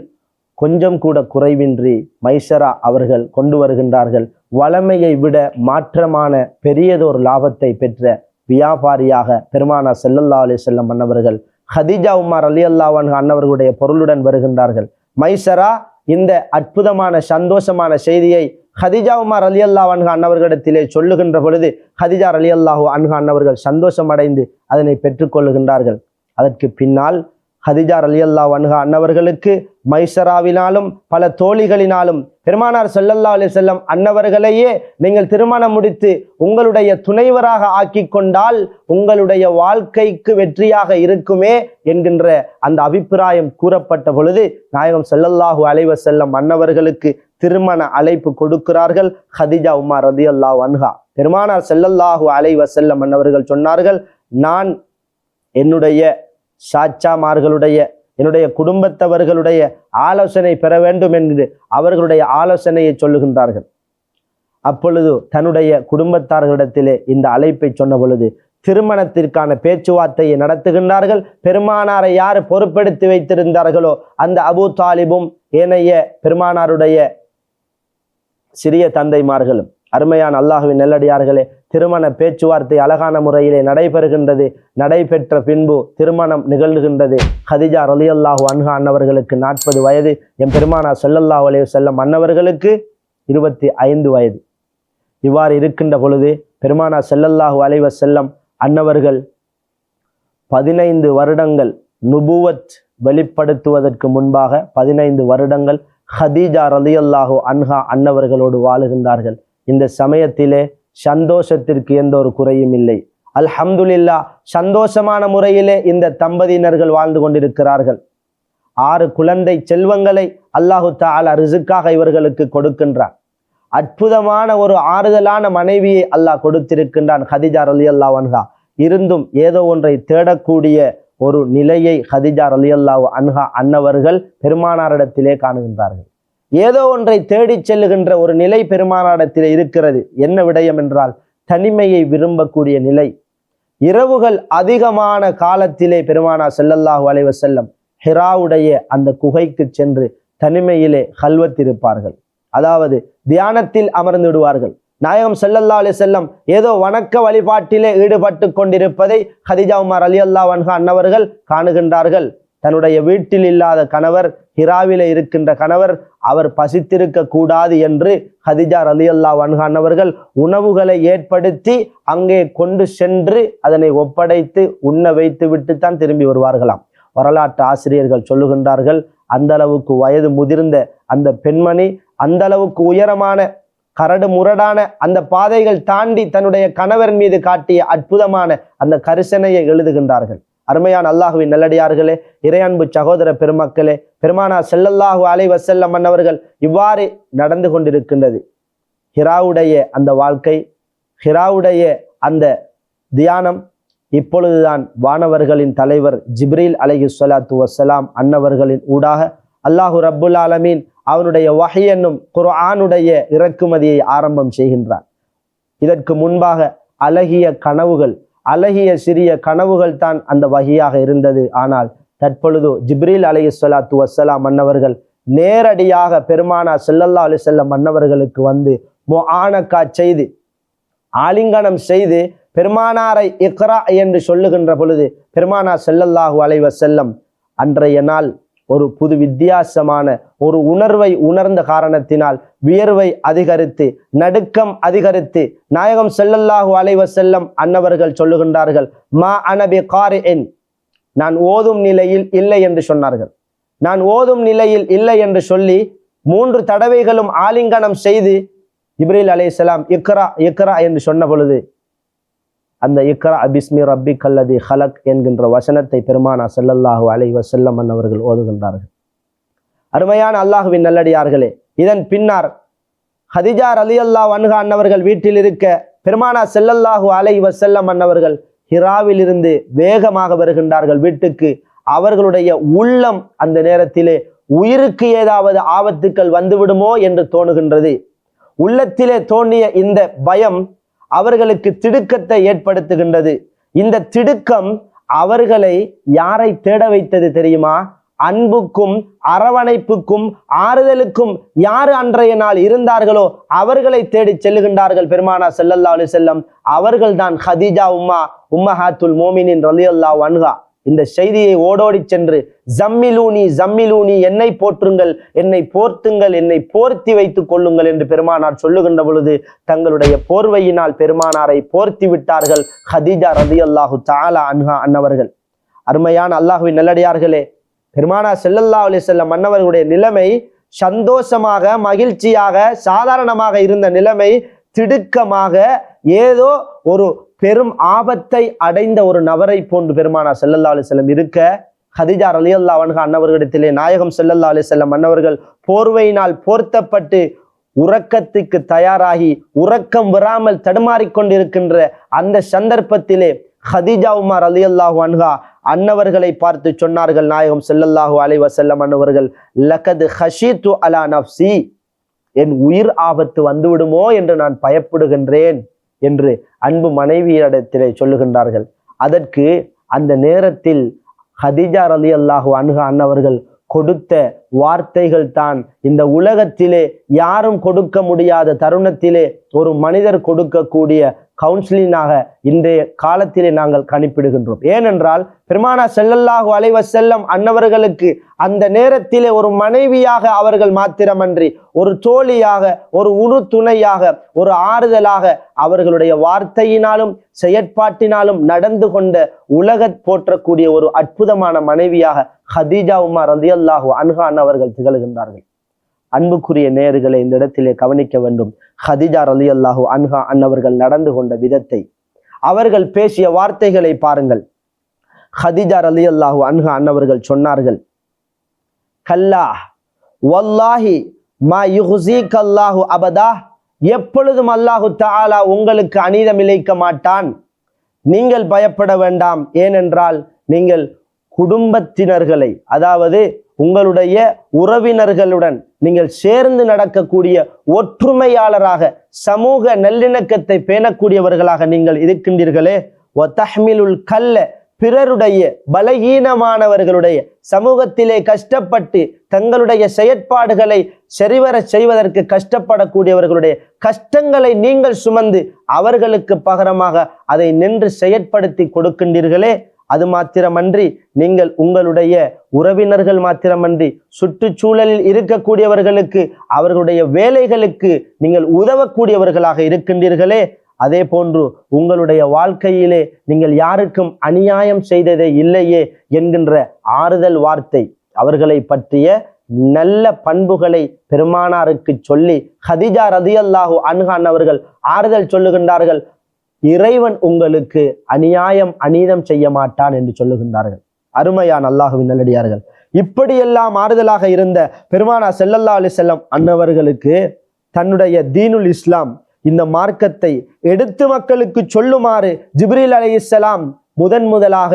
கொஞ்சம் கூட குறைவின்றி மைசரா அவர்கள் கொண்டு வருகின்றார்கள். வளமையை விட மாற்றமான பெரியதொரு லாபத்தை பெற்ற வியாபாரியாக பெருமானா ஸல்லல்லாஹு அலைஹி வஸல்லம் அன்னவர்கள் ஹதீஜா உம்மார் ரலியல்லாஹு அன்ஹா அன்னவர்களுடைய பொருளுடன் வருகின்றார்கள். மைசரா இந்த அற்புதமான சந்தோஷமான செய்தியை ஹதீஜா உம்மார் ரலியல்லாஹு அன்ஹா அன்னவர்களிடத்திலே சொல்லுகின்ற பொழுது ஹதீஜா ரலியல்லாஹு அன்ஹா அன்னவர்கள் சந்தோஷம் அடைந்து அதனை பெற்றுக்கொள்ளுகின்றார்கள். அதற்கு பின்னால் ஹதீஜா ரலியல்லாஹு அன்ஹா அன்னவர்களுக்கு மைசராவினாலும் பல தோழிகளினாலும் பெருமானார் ஸல்லல்லாஹு அலைஹி வஸல்லம் அன்னவர்களையே நீங்கள் திருமணம் முடித்து உங்களுடைய துணைவராக ஆக்கி கொண்டால் உங்களுடைய வாழ்க்கைக்கு வெற்றியாக இருக்குமே என்கின்ற அந்த அபிப்பிராயம் கூறப்பட்ட பொழுது நாயகம் ஸல்லல்லாஹு அலைஹி வஸல்லம் அன்னவர்களுக்கு திருமண அழைப்பு கொடுக்கிறார்கள் ஹதீஜா உம்மார் ரலியல்லாஹு அன்ஹா. பெருமானார் ஸல்லல்லாஹு அலைஹி வஸல்லம் அன்னவர்கள் சொன்னார்கள், நான் என்னுடைய சாச்சாமார்களுடைய என்னுடைய குடும்பத்தவர்களுடைய ஆலோசனை பெற வேண்டும் என்று அவர்களுடைய ஆலோசனையை சொல்லுகின்றார்கள். அப்பொழுது தன்னுடைய குடும்பத்தார்களிடத்திலே இந்த அழைப்பை சொன்ன பொழுது திருமணத்திற்கான பேச்சுவார்த்தையை நடத்துகின்றார்கள். பெருமானாரை யார் பொறுப்பெடுத்து வைத்திருந்தார்களோ அந்த அபூ தாலிபும் ஏனைய பெருமானாருடைய சிறிய தந்தைமார்களும், அருமையான அல்லாஹ்வின் நல்லடியார்களே, திருமண பேச்சுவார்த்தை அழகான முறையிலே நடைபெறுகின்றது. நடைபெற்ற பின்பு திருமணம் நிகழ்கின்றது. ஹதீஜா ரலியல்லாஹு அன்ஹா அன்னவர்களுக்கு 40 வயது, எம் பெருமானார் ஸல்லல்லாஹு அலைஹி வஸல்லம் அன்னவர்களுக்கு 25 வயது. இவ்வாறு இருக்கின்ற பொழுது பெருமானார் ஸல்லல்லாஹு அலைஹி வஸல்லம் அன்னவர்கள் 15 வருடங்கள் நுபுவத் வெளிப்படுத்துவதற்கு முன்பாக 15 வருடங்கள் ஹதீஜா ரலியல்லாஹு அன்ஹா அன்னவர்களோடு வாழுகின்றார்கள். இந்த சமயத்திலே சந்தோஷத்திற்கு எந்த ஒரு குறையும் இல்லை. அல்ஹம்துலில்லாஹ், சந்தோஷமான முறையிலே இந்த தம்பதியினர்கள் வாழ்ந்து கொண்டிருக்கிறார்கள். 6 குழந்தை செல்வங்களை அல்லாஹு தஆலா ரிஸ்காக இவர்களுக்கு கொடுக்கின்றான். அற்புதமான ஒரு ஆறுதலான மனைவியை அல்லாஹ் கொடுத்திருக்கின்றான் ஹதீஜா ரலியல்லாஹு அன்ஹா. இருந்தும் ஏதோ ஒன்றை தேடக்கூடிய ஒரு நிலையை ஹதீஜா ரலியல்லாஹு அன்ஹா அன்னவர்கள் பெருமானாரிடத்திலே காணுகின்றார்கள். ஏதோ ஒன்றை தேடிச் செல்லுகின்ற ஒரு நிலை பெருமானாரிடத்திலே இருக்கிறது. என்ன விடயம் என்றால் தனிமையை விரும்பக்கூடிய நிலை. இரவுகள் அதிகமான காலத்திலே பெருமானார் ஸல்லல்லாஹு அலைஹி வஸல்லம் ஹிராவுடைய அந்த குகைக்கு சென்று தனிமையிலே ஹல்வத் இருப்பார்கள். அதாவது தியானத்தில் அமர்ந்து விடுவார்கள். நாயகம் ஸல்லல்லாஹு அலைஹி வஸல்லம் ஏதோ வணக்க வழிபாட்டிலே ஈடுபட்டு கொண்டிருப்பதை ஹதீஜா உம்மார் ரலியல்லாஹு அன்ஹா அன்னவர்கள் காணுகின்றார்கள். தன்னுடைய வீட்டில் இல்லாத கணவர், ஹிராவிலே இருக்கின்ற கணவர், அவர் பசித்திருக்க கூடாது என்று ஹதீஜா ரலியல்லாஹு அன்ஹா அன்னவர்கள் உணவுகளை ஏற்படுத்தி அங்கே கொண்டு சென்று அதனை ஒப்படைத்து உண்ண வைத்து விட்டுத்தான் திரும்பி வருவார்களாம். வரலாற்று ஆசிரியர்கள் சொல்லுகின்றார்கள், அந்த அளவுக்கு வயது முதிர்ந்த அந்த பெண்மணி, அந்த அளவுக்கு உயரமான கரடு முரடான அந்த பாதைகள் தாண்டி தன்னுடைய கணவர் மீது காட்டிய அற்புதமான அந்த கரிசனையை எழுதுகின்றார்கள். அருமையான அல்லாஹ்வின் நல்லடியார்களே, இறையன்பு சகோதர பெருமக்களே, பெருமானார் ஸல்லல்லாஹு அலைஹி வஸல்லம் அன்னவர்கள் இவ்வாறு நடந்து கொண்டிருக்கின்றது. ஹிராவுடைய அந்த வாழ்க்கை, ஹிராவுடைய அந்த தியானம் இப்பொழுதுதான் வானவர்களின் தலைவர் ஜிப்ரீல் அலைஹிஸ்ஸலாத்து வஸ்ஸலாம் அன்னவர்களின் ஊடாக அல்லாஹு ரப்புல் ஆலமீன் அவனுடைய வஹி என்னும் குர்ஆனுடைய இறக்குமதியை ஆரம்பம் செய்கின்றான். இதற்கு முன்பாக அழகிய கனவுகள், அழகிய சிறிய கனவுகள் தான் அந்த வஹியாக இருந்தது. ஆனால் தற்பொழுது ஜிப்ரீல் அலைஹிஸ்ஸலாத்து வஸ்ஸலாம் அன்னவர்கள் நேரடியாக பெருமானா ஸல்லல்லாஹு அலைஹி வஸல்லம் அன்னவர்களுக்கு வந்து முஆனகா செய்து ஆலிங்கனம் செய்து பெருமானாரை இக்ரா என்று சொல்லுகின்ற பொழுது பெருமானா ஸல்லல்லாஹு அலைஹி வஸல்லம் அன்றைய நாள் ஒரு புது வித்தியாசமான ஒரு உணர்வை உணர்ந்த காரணத்தினால் வியர்வை அதிகரித்து நடுக்கம் அதிகரித்து நாயகம் ஸல்லல்லாஹு அலைஹி வஸல்லம் அன்னவர்கள் சொல்லுகின்றார்கள், மா அனபி காரிஇன், நான் ஓதும் நிலையில் இல்லை என்று சொன்னார்கள். நான் ஓதும் நிலையில் இல்லை என்று சொல்லி 3 தடவைகளும் ஆலிங்கனம் செய்து ஜிப்ரீல் அலைஹிஸ்ஸலாம் இக்ரா இக்ரா என்று சொன்ன பொழுது அந்த இக்ரா பிஸ்மி ரப்பிக்கல்லதி ஹலக் என்கின்ற வசனத்தை பெருமானா ஸல்லல்லாஹு அலைஹி வஸல்லம் அன்னவர்கள் ஓதுகின்றார்கள். அருமையான அல்லாஹுவின் நல்லடியார்களே, இதன் பின்னார் ஹதிஜா ரலியல்லாஹு அன்ஹா அன்னவர்கள் வீட்டில் இருக்க பெருமானா ஸல்லல்லாஹு அலைஹி வஸல்லம் அன்னவர்கள் ஹிராவில் இருந்து வேகமாக வருகின்றார்கள் வீட்டுக்கு. அவர்களுடைய உள்ளம் அந்த நேரத்திலே உயிருக்கு ஏதாவது ஆபத்துக்கள் வந்துவிடுமோ என்று தோணுகின்றது. உள்ளத்திலே தோன்றிய இந்த பயம் அவர்களுக்கு திடுக்கத்தை ஏற்படுத்துகின்றது. இந்த திடுக்கம் அவர்களை யாரை தேட வைத்தது தெரியுமா? அன்புக்கும் அரவணைப்புக்கும் ஆறுதலுக்கும் யாரு அன்றைய நாள் இருந்தார்களோ அவர்களை தேடி செல்லுகின்றார்கள் பெருமானா ஸல்லல்லாஹு அலைஹி வஸல்லம். அவர்கள் தான் ஹதீஜா உம்மஹாத்துல் மோமினின் ரலியல்லாஹு அன்ஹா. இந்த செய்தியை ஓடோடி சென்று ஜம்மிலூனி ஜம்மிலூனி, என்னை போற்றுங்கள், என்னை போர்த்துங்கள், என்னை போர்த்தி வைத்துக் கொள்ளுங்கள் என்று பெருமானார் சொல்லுகின்ற பொழுது தங்களுடைய போர்வையினால் பெருமானாரை போர்த்தி விட்டார்கள் ஹதீஜா ரலியல்லாஹு தஆலா அன்ஹா அன்னவர்கள். அருமையான அல்லாஹ்வின் நல்லடியார்களே, பெருமானா ஸல்லல்லாஹு அலைஹி வஸல்லம் அன்னவர்களுடைய நிலைமை சந்தோஷமாக மகிழ்ச்சியாக சாதாரணமாக இருந்த நிலைமை திடுக்கமாக ஏதோ ஒரு பெரும் ஆபத்தை அடைந்த ஒரு நபரை போன்று பெருமானா ஸல்லல்லாஹு அலைஹி வஸல்லம் இருக்க ஹதீஜா ரலியல்லாஹு அன்ஹா அன்னவர்களிடத்திலே நாயகம் ஸல்லல்லாஹு அலைஹி வஸல்லம் அன்னவர்கள் போர்வையினால் போர்த்தப்பட்டு உறக்கத்துக்கு தயாராகி உறக்கம் வராமல் தடுமாறிக்கொண்டிருக்கின்ற அந்த சந்தர்ப்பத்திலே ஹதீஜா உம்மா ரலியல்லாஹு அன்ஹா அன்னவர்களை பார்த்து சொன்னார்கள் நாயகம் ஸல்லல்லாஹு அலைஹி வஸல்லம் அன்னவர்கள், லகத் ஹஷீது அலா நஃப்ஸி, என் உயிர் ஆபத்து வந்துவிடுமோ என்று நான் பயப்படுகின்றேன் என்று அன்பு மனைவியிடத்திலே சொல்லுகின்றார்கள். அதற்கு அந்த நேரத்தில் ஹதீஜா ரலியல்லாஹு அன்ஹா அன்னவர்கள் கொடுத்த வார்த்தைகள் தான் இந்த உலகத்திலே யாரும் கொடுக்க முடியாத தருணத்திலே ஒரு மனிதர் கொடுக்கக்கூடிய கவுன்சிலிங்காக இன்றைய காலத்திலே நாங்கள் கணிப்பிடுகின்றோம். ஏனென்றால் பெருமானா ஸல்லல்லாஹு அலைஹி வஸல்லம் அன்னவர்களுக்கு அந்த நேரத்திலே ஒரு மனைவியாக அவர்கள் மாத்திரமன்றி ஒரு தோழியாக, ஒரு உறுதுணையாக, ஒரு ஆறுதலாக அவர்களுடைய வார்த்தையினாலும் செயற்பாட்டினாலும் நடந்து கொண்ட உலக போற்றக்கூடிய ஒரு அற்புதமான மனைவியாக ஹதீஜா உம்மா ரலியல்லாஹு அன்ஹா அவர்கள் திகழ்கின்றார்கள். அன்புக்குரிய நேயர்களை இந்த இடத்திலே கவனிக்க வேண்டும். ஹதீஜா ரலியல்லாஹு அன்ஹா அன்னவர்கள் நடந்து கொண்ட விதத்தை, அவர்கள் பேசிய வார்த்தைகளை பாருங்கள். ஹதீஜா ரலியல்லாஹு அன்ஹா அன்னவர்கள் சொன்னார்கள், கல்லா வல்லாஹி மா யுஹ்ஸீகல்லாஹு அபதா, எப்பொழுதும் அல்லாஹு தஆலா உங்களுக்கு அநீதம் இழைக்க மாட்டான். நீங்கள் பயப்பட வேண்டாம். ஏனென்றால் நீங்கள் குடும்பத்தினர்களை, அதாவது உங்களுடைய உறவினர்களுடன் நீங்கள் சேர்ந்து நடக்கக்கூடிய ஒற்றுமையாளராக, சமூக நல்லிணக்கத்தை பேணக்கூடியவர்களாக நீங்கள் இருக்கின்றீர்களே. வதஹ்மிலுல் கல்ல, பிறருடைய பலகீனமானவர்களுடைய சமூகத்திலே கஷ்டப்பட்டு தங்களுடைய செயற்பாடுகளை சரிவர செய்வதற்கு கஷ்டப்படக்கூடியவர்களுடைய கஷ்டங்களை நீங்கள் சுமந்து அவர்களுக்கு பகரமாக அதை நின்று செயற்படுத்தி கொடுக்கின்றீர்களே. அது மாத்திரமன்றி நீங்கள் உங்களுடைய உறவினர்கள் மாத்திரமன்றி சுற்றுச்சூழலில் இருக்கக்கூடியவர்களுக்கு, அவர்களுடைய வேலைகளுக்கு நீங்கள் உதவக்கூடியவர்களாக இருக்கின்றீர்களே. அதே போன்று உங்களுடைய வாழ்க்கையிலே நீங்கள் யாருக்கும் அநியாயம் செய்ததே இல்லையே என்கின்ற ஆறுதல் வார்த்தை, அவர்களை பற்றிய நல்ல பண்புகளை பெருமானாருக்கு சொல்லி ஹதீஜா ரலியல்லாஹு அன்ஹா அவர்கள் ஆறுதல் சொல்லுகின்றார்கள். இறைவன் உங்களுக்கு அநீதம் செய்ய மாட்டான் என்று சொல்லுகின்றார்கள். அருமையான அல்லாஹ்வின் நல்லடியார்கள், இப்படியெல்லாம் ஆறுதலாக இருந்த பெருமானா ஸல்லல்லாஹு அலைஹி வஸல்லம் அன்னவர்களுக்கு தன்னுடைய தீனுல் இஸ்லாம் இந்த மார்க்கத்தை எடுத்து மக்களுக்கு சொல்லுமாறு ஜிப்ரீல் அலைஹிஸ்ஸலாம் முதலாக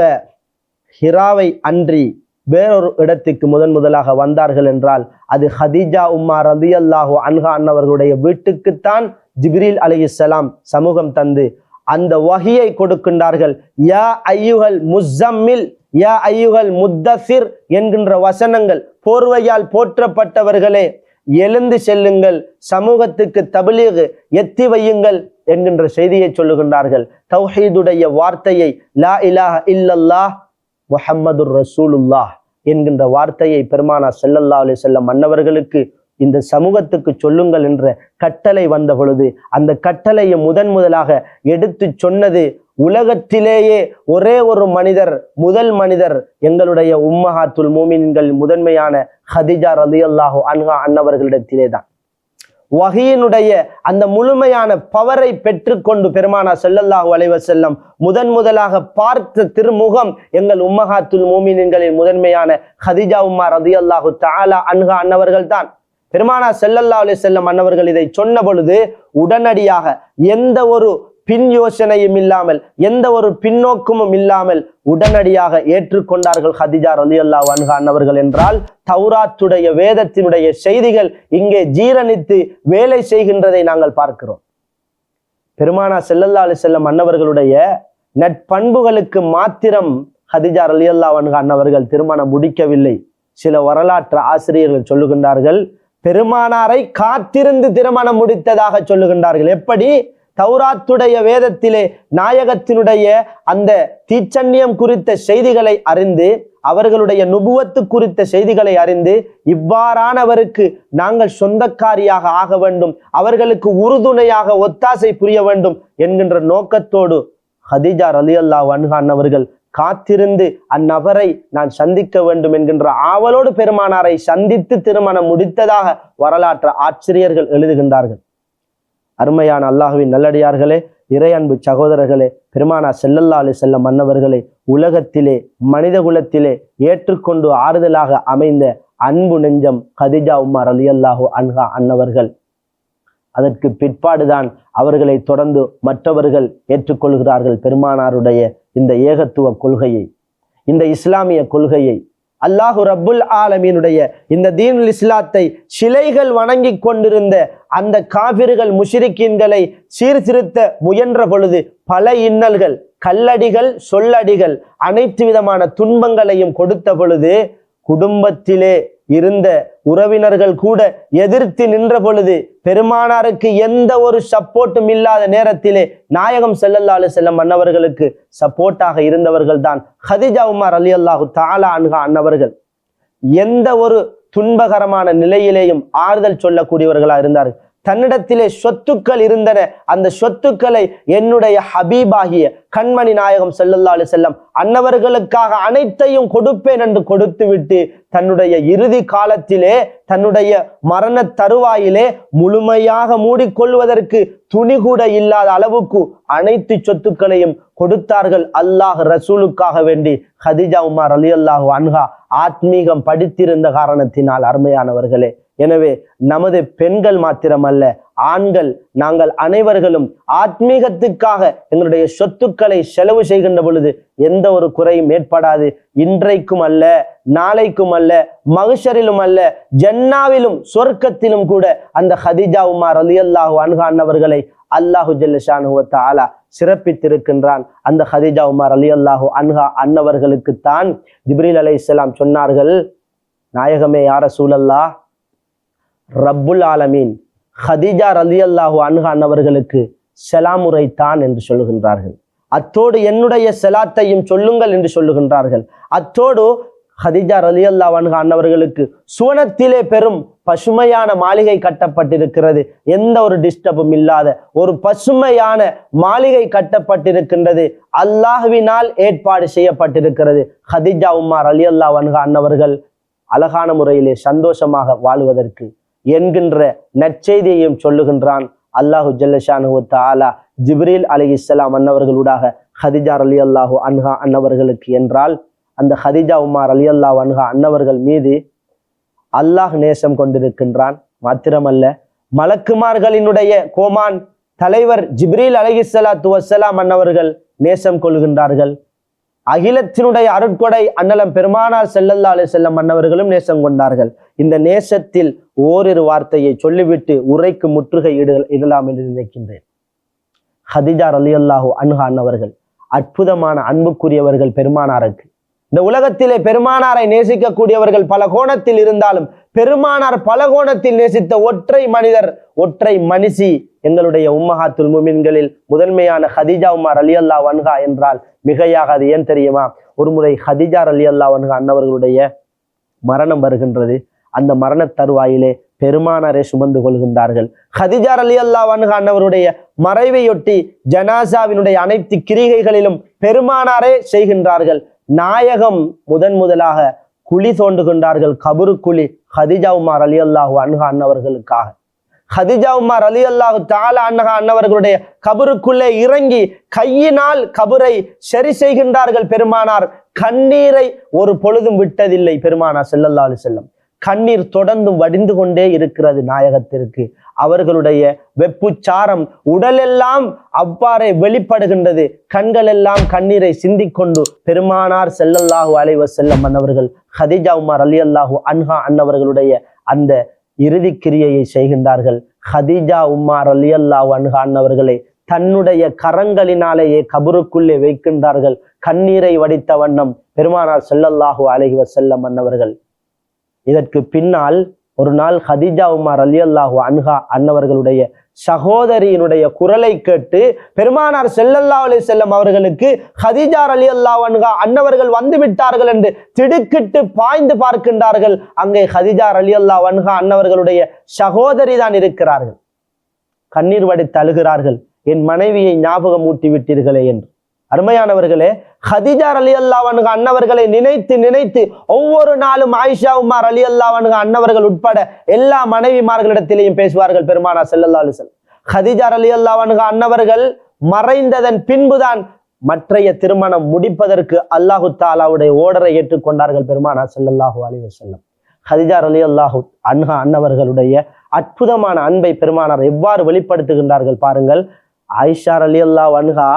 ஹிராவை அன்றி வேறொரு இடத்துக்கு முதலாக வந்தார்கள் என்றால் அது ஹதீஜா உம்மா ரலியல்லாஹு அன்ஹா அன்னவர்களுடைய வீட்டுக்குத்தான் ஜிப்ரீல் அலைஹிஸ்ஸலாம் சமூகம் தந்து அந்த வஹியை கொடுக்கின்றார்கள். யா ஐயுஹல் முஸம்மில் யா ஐயுஹல் முத்தஸிர் என்கின்ற வசனங்கள், போர்வையால் போற்றப்பட்டவர்களே எழுந்து செல்லுங்கள், சமூகத்துக்கு தப்லீக் எத்தி வையுங்கள் என்கின்ற செய்தியை சொல்லுகின்றார்கள். தௌஹீதுடைய வார்த்தையை லா இலாஹ இல்லல்லாஹ் முஹம்மதுர் ரசூலுல்லாஹ் என்கின்ற வார்த்தையை பெருமானார் ஸல்லல்லாஹு அலைஹி வஸல்லம் மன்னவர்களுக்கு இந்த சமூகத்துக்கு சொல்லுங்கள் என்ற கட்டளை வந்த பொழுது அந்த கட்டளையை முதலாக எடுத்து சொன்னது உலகத்திலேயே ஒரே ஒரு மனிதர், முதல் மனிதர் எங்களுடைய உம்மஹாத்துல் மூமின்கள் முதன்மையான ஹதீஜா ரலியல்லாஹு அன்ஹா அன்னவர்களிடத்திலே தான். வஹீயினுடைய அந்த முழுமையான பவரை பெற்றுக்கொண்டு பெருமானார் ஸல்லல்லாஹு அலைஹி வஸல்லம் முதலாக பார்த்த திருமுகம் எங்கள் உம்மஹாத்துல் மூமின்களின் முதன்மையான ஹதீஜா உம்மா ரலியல்லாஹு தஆலா அன்ஹா அன்னவர்கள் தான். பெருமானார் ஸல்லல்லாஹு அலைஹி வஸல்லம் அன்னவர்கள் இதை சொன்ன பொழுது உடனடியாக எந்த ஒரு பின் யோசனையும் இல்லாமல், எந்த ஒரு பின்னோக்கமும் இல்லாமல் உடனடியாக ஏற்றுக்கொண்டார்கள் ஹதீஜா ரலியல்லாஹு அன்ஹா அன்னவர்கள். என்றால் தௌராத்துடைய வேதத்தினுடைய செய்திகள் இங்கே ஜீரணித்து வேலை செய்கின்றதை நாங்கள் பார்க்கிறோம். பெருமானார் ஸல்லல்லாஹு அலைஹி வஸல்லம் அன்னவர்களுடைய நட்பண்புகளுக்கு மாத்திரம் ஹதீஜா ரலியல்லாஹு அன்ஹா அன்னவர்கள் திருமணம் முடிக்கவில்லை. சில வரலாற்று ஆசிரியர்கள் சொல்லுகின்றார்கள், பெருமானாரை காத்திருந்து திருமணம் முடித்ததாக சொல்லுகின்றார்கள். எப்படி? தௌராத்துடைய வேதத்திலே நாயகத்தினுடைய அந்த தீச்சன்யம் குறித்த செய்திகளை அறிந்து, அவர்களுடைய நுபுவத்து குறித்த செய்திகளை அறிந்து, இவ்வாறானவருக்கு நாங்கள் சொந்தக்காரியாக ஆக வேண்டும், அவர்களுக்கு உறுதுணையாக ஒத்தாசை புரிய வேண்டும் என்கின்ற நோக்கத்தோடு ஹதீஜா ரலியல்லாஹு அன்ஹா அன்னவர்கள் காத்திருந்து அந்நபரை நான் சந்திக்க வேண்டும் என்கின்ற ஆவலோடு பெருமானாரை சந்தித்து திருமணம் முடித்ததாக வரலாற்று ஆசிரியர்கள் எழுதுகின்றார்கள். அருமையான அல்லாஹ்வின் நல்லடியார்களே, இறை அன்பு சகோதரர்களே, பெருமானார் ஸல்லல்லாஹு அலைஹி வஸல்லம் அன்னவர்களை உலகத்திலே மனித குலத்திலே ஏற்றுக்கொண்டு ஆறுதலாக அமைந்த அன்பு நெஞ்சம் ஹதீஜா உம்மா ரலியல்லாஹு அன்ஹா அன்னவர்கள். அதற்கு பிற்பாடுதான் அவர்களை தொடர்ந்து மற்றவர்கள் ஏற்றுக்கொள்கிறார்கள். பெருமானாருடைய இந்த ஏகத்துவ கொள்கையை, இந்த இஸ்லாமிய கொள்கையை, அல்லாஹு ரப்புல் ஆலமீனுடைய இந்த தீனுல் இஸ்லாத்தை சிலைகள் வணங்கி கொண்டிருந்த அந்த காபிர்கள் முஷ்ரிக்கீன்களை சீர்திருத்த முயன்ற பொழுது பல இன்னல்கள், கல்லடிகள், சொல்லடிகள், அனைத்து விதமான துன்பங்களையும் கொடுத்த பொழுது குடும்பத்திலே இருந்த உறவினர்கள் கூட எதிர்த்து நின்ற பொழுது, பெருமானாருக்கு எந்த ஒரு சப்போர்ட்டும் இல்லாத நேரத்திலே நாயகம் ஸல்லல்லாஹு அலைஹி வஸல்லம் அன்னவர்களுக்கு சப்போர்ட்டாக இருந்தவர்கள் தான் ஹதீஜா உம்மா ரலியல்லாஹு தஆலா அன்ஹா அன்னவர்கள். எந்த ஒரு துன்பகரமான நிலையிலேயும் ஆறுதல் சொல்லக்கூடியவர்களாக இருந்தார்கள். தன்னிடத்திலே சொத்துக்கள் இருந்தன, அந்த சொத்துக்களை என்னுடைய ஹபீபாகிய கண்மணி நாயகம் ஸல்லல்லாஹு அலைஹி வஸல்லம் அன்னவர்களுக்காக அனைத்தையும் கொடுப்பேன் என்று கொடுத்து விட்டு தன்னுடைய இறுதி காலத்திலே, தன்னுடைய மரண தருவாயிலே முழுமையாக மூடிக்கொள்வதற்கு துணி கூட இல்லாத அளவுக்கு அனைத்து சொத்துக்களையும் கொடுத்தார்கள். அல்லாஹ் ரசூலுக்காக வேண்டி. ஹதீஜா உம்மா ரலியல்லாஹு அன்ஹா ஆத்மீகம் படித்திருந்த காரணத்தினால் அருமையானவர்களே, எனவே நமது பெண்கள் மாத்திரமல்ல, ஆண்கள், நாங்கள் அனைவர்களும் ஆத்மீகத்துக்காக எங்களுடைய சொத்துக்களை செலவு செய்கின்ற பொழுது எந்த ஒரு குறையும் ஏற்படாது. இன்றைக்கும் அல்ல, நாளைக்கும் அல்ல, மஹ்ஷரிலும் அல்ல, ஜன்னாவிலும் சொர்க்கத்திலும் கூட அந்த ஹதீஜா உம்மா ரலியல்லாஹு அன்ஹா அன்னவர்களை அல்லாஹு ஜல்ல ஷானுஹு வ தஆலா சிறப்பித்திருக்கின்றான். அந்த ஹதீஜா உம்மா ரலியல்லாஹு அன்ஹா அன்னவர்களுக்கு தான் ஜிப்ரீல் அலைஹிஸ்ஸலாம் சொன்னார்கள், நாயகமே யா ரசூலல்லாஹ், ரப்புல் ஆலமீன் ஹதீஜா ரலியல்லாஹு அன்ஹா அன்னவர்களுக்கு ஸலாம் உரைத்தான் என்று சொல்லுகின்றார்கள். அத்தோடு என்னுடைய ஸலாத்தையும் சொல்லுங்கள் என்று சொல்லுகின்றார்கள். அத்தோடு ஹதீஜா ரலியல்லாஹு அன்ஹா அன்னவர்களுக்கு சுவனத்திலே பெரும் பசுமையான மாளிகை கட்டப்பட்டிருக்கிறது. எந்த ஒரு டிஸ்டர்பும் இல்லாத ஒரு பசுமையான மாளிகை கட்டப்பட்டிருக்கின்றது. அல்லாஹ்வினால் ஏற்பாடு செய்யப்பட்டிருக்கிறது. ஹதீஜா உம்மா ரலியல்லாஹு அன்ஹா அன்னவர்கள் அழகான முறையிலே சந்தோஷமாக வாழ்வதற்கு என்கின்ற நற்செய்தியையும் சொல்லுகின்றான் அல்லாஹு ஜல்ல ஷானுஹு வ தஆலா ஜிப்ரீல் அலைஹிஸ்ஸலாம் அன்னவர்களூடாக ஹதீஜா ரலியல்லாஹு அன்ஹா அன்னவர்களுக்கு. என்றால் அந்த ஹதீஜா உம்மா ரலியல்லாஹு அன்ஹா அன்னவர்கள் மீது அல்லாஹ் நேசம் கொண்டிருக்கின்றான். மாத்திரமல்ல, மலக்குமார்களினுடைய கோமான் தலைவர் ஜிப்ரீல் அலைஹிஸ்ஸலாத்து வஸ்ஸலாம் அன்னவர்கள் நேசம் கொள்கின்றார்கள். அகிலத்தினுடைய அருட்கொடை அன்னலம் பெருமானார் ஸல்லல்லாஹு அலைஹி வஸல்லம் அன்னவர்களும் நேசம் கொண்டார்கள். இந்த நேசத்தில் ஓரிரு வார்த்தையை சொல்லிவிட்டு உரைக்கு முற்றுகை இடலாம் என்று நினைக்கின்றேன். ஹதீஜா ரலியல்லாஹு அன்ஹா அன்னவர்கள் அற்புதமான அன்புக்குரியவர்கள் பெருமானாருக்கு. இந்த உலகத்திலே பெருமானாரை நேசிக்கக்கூடியவர்கள் பல கோணத்தில் இருந்தாலும் பெருமானார் பல கோணத்தில் நேசித்த ஒற்றை மனிதர், ஒற்றை மனுஷி எங்களுடைய உம்மஹாத்துல் முமின்களில் முதன்மையான ஹதீஜா உம்மா ரலியல்லாஹு அன்ஹா என்றால் மிகையாக அது ஏன் தெரியுமா? ஒரு முறை ஹதீஜா ரலியல்லாஹு அன்ஹா அன்னவர்களுடைய மரணம் வருகின்றது. அந்த மரண தருவாயிலே பெருமானாரை சுமந்து கொள்கின்றார்கள். ஹதீஜா ரலியல்லாஹு அன்ஹா அன்னவருடைய மறைவையொட்டி ஜனாசாவினுடைய அனைத்து கிரிகைகளிலும் பெருமானாரே செய்கின்றார்கள். நாயகம் முதலாக குழி தோண்டுகின்றார்கள், கபரு குழி, ஹதீஜா உம்மா ரலியல்லாஹு அன்ஹா அன்னவர்களுக்காக. ஹதீஜா உம்மா ரலியல்லாஹு தஆலா அன்ஹா அன்னவர்களுடைய கபருக்குள்ளே இறங்கி கையினால் கபரை சரி செய்கின்றார்கள் பெருமானார். கண்ணீரை ஒரு பொழுதும் விட்டதில்லை பெருமானார் ஸல்லல்லாஹு அலைஹி வஸல்லம். கண்ணீர் தொடர்ந்து வடிந்து கொண்டே இருக்கிறது நாயகத்திற்கு. அவர்களுடைய வெப்புச்சாரம் உடலெல்லாம் அவ்வாறே வெளிப்படுகின்றது. கண்கள் எல்லாம் கண்ணீரை சிந்திக்கொண்டு பெருமானார் ஸல்லல்லாஹு அலைஹி வஸல்லம் அன்னவர்கள் ஹதீஜா உம்மா ரலியல்லாஹு அன்ஹா அன்னவர்களுடைய அந்த இறுதி கிரியையை செய்கின்றார்கள். ஹதீஜா உம்மா ரலியல்லாஹு அன்ஹா அன்னவர்களை தன்னுடைய கரங்களினாலேயே கபருக்குள்ளே வைக்கின்றார்கள். கண்ணீரை வடித்த வண்ணம் பெருமானார் ஸல்லல்லாஹு அலைஹி வஸல்லம் அன்னவர்கள். இதற்கு பின்னால் ஒரு நாள் ஹதீஜா உம்மா ரலியல்லாஹு அன்ஹா அன்னவர்களுடைய சகோதரியினுடைய குரலை கேட்டு பெருமானார் ஸல்லல்லாஹு அலைஹி வஸல்லம் அவர்களுக்கு ஹதீஜா ரலியல்லாஹு அன்ஹா அன்னவர்கள் வந்து விட்டார்கள் என்று திடுக்கிட்டு பாய்ந்து பார்க்கின்றார்கள். அங்கே ஹதீஜா ரலியல்லாஹு அன்ஹா அன்னவர்களுடைய சகோதரி தான் இருக்கிறார்கள். கண்ணீர் வடித்து அழுகிறார்கள், என் மனைவியை ஞாபகம் ஊட்டி விட்டீர்களே என்று. அருமையானவர்களே, ஹதீஜா ரலியல்லாஹு அன்ஹா அன்னவர்களை நினைத்து நினைத்து ஒவ்வொரு நாளும் ஆயிஷா உம்மா ரலியல்லாஹு அன்ஹா அன்னவர்கள் உட்பட எல்லா மனைவிமார்களிடத்திலேயும் பேசுவார்கள் பெருமானார் ஸல்லல்லாஹு அலைஹி வஸல்லம். ஹதீஜா ரலியல்லாஹு அன்ஹா அன்னவர்கள் மறைந்ததன் பின்புதான் மற்றைய திருமணம் முடிப்பதற்கு அல்லாஹு தஆலாவுடைய ஓர்டரை ஏற்றுக்கொண்டார்கள் பெருமானார் ஸல்லல்லாஹு அலைஹி வஸல்லம். ஹதீஜா ரலியல்லாஹு அன்ஹா அன்னவர்களுடைய அற்புதமான அன்பை பெருமானார் எவ்வாறு வெளிப்படுத்துகின்றார்கள் பாருங்கள். ஆயிஷா ரலியல்லாஹு அன்ஹா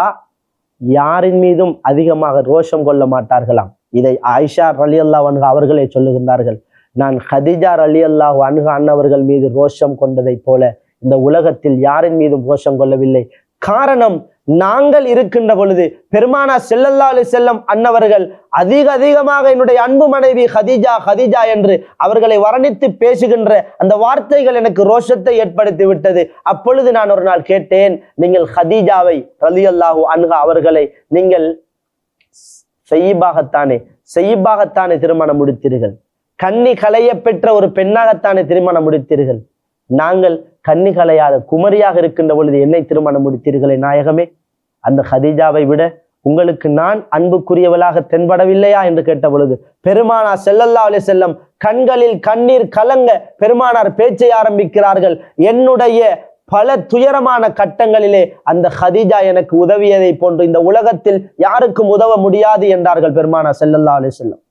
யாரின் மீதும் அதிகமாக ரோஷம் கொள்ள மாட்டார்களாம். இதை ஆயிஷா ரலியல்லாஹு அன்ஹா அவர்களே சொல்லுகின்றார்கள். நான் ஹதீஜா ரலியல்லாஹு அன்ஹா அன்னவர்கள் மீது ரோஷம் கொண்டதை போல இந்த உலகத்தில் யாரின் மீதும் ரோஷம் கொள்ளவில்லை. காரணம், நாங்கள் இருக்கின்ற பொழுது பெருமானார் ஸல்லல்லாஹு அலைஹி வஸல்லம் அன்னவர்கள் அதிகமாக என்னுடைய அன்பு மனைவி ஹதீஜா ஹதீஜா என்று அவர்களை வர்ணித்து பேசுகின்ற அந்த வார்த்தைகள் எனக்கு ரோஷத்தை ஏற்படுத்தி விட்டது. அப்பொழுது நான் ஒரு நாள் கேட்டேன், நீங்கள் ஹதீஜாவை ரலியல்லாஹு அன்ஹா அவர்களை நீங்கள் செய்யிபாகத்தானே திருமணம் முடித்தீர்கள், கன்னி களைய பெற்ற ஒரு பெண்ணாகத்தானே திருமணம் முடித்தீர்கள். நாங்கள் கன்னி களையாத குமரியாக இருக்கின்ற பொழுது என்னை திருமணம் முடித்தீர்களே நாயகமே, அந்த ஹதீஜாவை விட உங்களுக்கு நான் அன்புக்குரியவளாக தென்படவில்லையா என்று கேட்ட பொழுது பெருமானார் ஸல்லல்லாஹு அலைஹி வஸல்லம் கண்களில் கண்ணீர் கலங்க பெருமானார் பேச்சை ஆரம்பிக்கிறார்கள். என்னுடைய பல துயரமான கட்டங்களிலே அந்த ஹதீஜா எனக்கு உதவியதை போன்று இந்த உலகத்தில் யாருக்கும் உதவ முடியாது என்றார்கள் பெருமானார் ஸல்லல்லாஹு அலைஹி வஸல்லம்.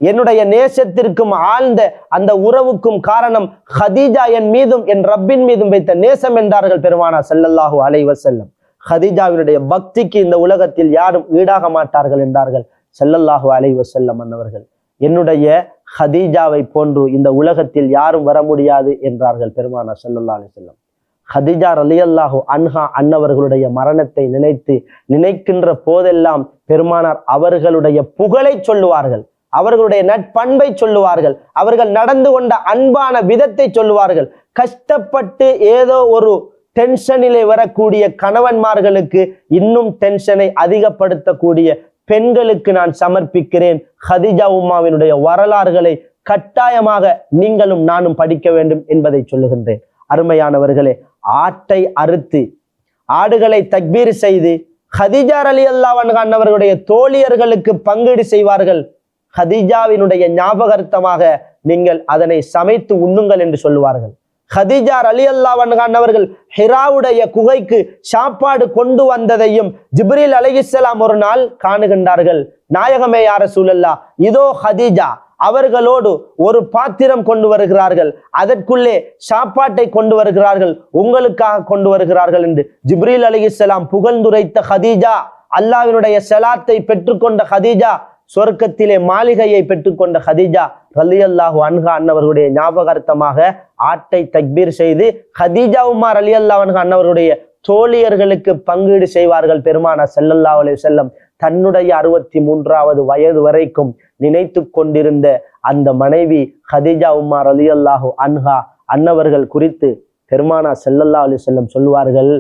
என்னுடைய நேசத்திற்கும் ஆழ்ந்த அந்த உறவுக்கும் காரணம் ஹதீஜா என் மீதும் என் ரப்பின் மீதும் வைத்த நேசம் என்றார்கள் பெருமானார் ஸல்லல்லாஹு அலைஹி வஸல்லம். ஹதீஜாவினுடைய பக்திக்கு இந்த உலகத்தில் யாரும் ஈடாக மாட்டார்கள் என்றார்கள் ஸல்லல்லாஹு அலைஹி வஸல்லம் அன்னவர்கள். என்னுடைய ஹதீஜாவை போன்று இந்த உலகத்தில் யாரும் வர முடியாது என்றார்கள் பெருமானார் ஸல்லல்லாஹு அலைஹி வஸல்லம். ஹதீஜா ரலியல்லாஹு அன்ஹா அன்னவர்களுடைய மரணத்தை நினைக்கின்ற போதெல்லாம் பெருமானார் அவர்களுடைய புகழை சொல்லுவார்கள், அவர்களுடைய நட்பண்பை சொல்லுவார்கள், அவர்கள் நடந்து கொண்ட அன்பான விதத்தை சொல்லுவார்கள். கஷ்டப்பட்டு ஏதோ ஒரு டென்ஷனிலே வரக்கூடிய கணவன்மார்களுக்கு இன்னும் டென்ஷனை அதிகப்படுத்தக்கூடிய பெண்களுக்கு நான் சமர்ப்பிக்கிறேன் ஹதீஜா உம்மாவினுடைய வரலாறுகளை கட்டாயமாக நீங்களும் நானும் படிக்க வேண்டும் என்பதை சொல்லுகின்றேன். அருமையானவர்களே, ஆட்டை அறுத்து ஆடுகளை தக்பீர் செய்து ஹதீஜா ரலியல்லாஹு அன்ஹா அன்னவர்களுடைய தோழியர்களுக்கு பங்கீடு செய்வார்கள். ஹதீஜாவினுடைய ஞாபகார்த்தமாக நீங்கள் அதனை சமைத்து உண்ணுங்கள் என்று சொல்லுவார்கள். ஹதீஜா ரலியல்லாஹு அன்ஹா அன்னவர்கள் ஹிராவுடைய குகைக்கு சாப்பாடு கொண்டு வந்ததையும் ஜிப்ரீல் அலைஹிஸ்ஸலாம் ஒரு நாள் காணுகின்றார்கள். நாயகமே யா ரசூலல்லாஹ், இதோ ஹதீஜா அவர்களோடு ஒரு பாத்திரம் கொண்டு வருகிறார்கள், அதற்குள்ளே சாப்பாட்டை கொண்டு வருகிறார்கள், உங்களுக்காக கொண்டு வருகிறார்கள் என்று ஜிப்ரீல் அலைஹிஸ்ஸலாம் புகழ்ந்துரைத்த ஹதீஜா, அல்லாஹ்வினுடைய ஸலாத்தை பெற்றுக்கொண்ட ஹதீஜா, சொர்க்கத்திலே மாளிகையை பெற்றுக்கொண்ட ஹதீஜா ரலியல்லாஹு அன்ஹா அன்னவர்களுடைய ஞாபகார்த்தமாக ஆட்டை தக்பீர் செய்து ஹதீஜா உம்மார் ரலியல்லாஹு அன்ஹா அன்னவர்களுடைய தோழியர்களுக்கு பங்கீடு செய்வார்கள். பெருமானார் ஸல்லல்லாஹு அலைஹி வஸல்லம் தன்னுடைய 63வது வயது வரைக்கும் நினைத்து கொண்டிருந்த அந்த மனைவி ஹதீஜா உம்மார் ரலியல்லாஹு அன்ஹா அன்னவர்கள் குறித்து பெருமானார் ஸல்லல்லாஹு அலைஹி வஸல்லம் சொல்வார்கள்,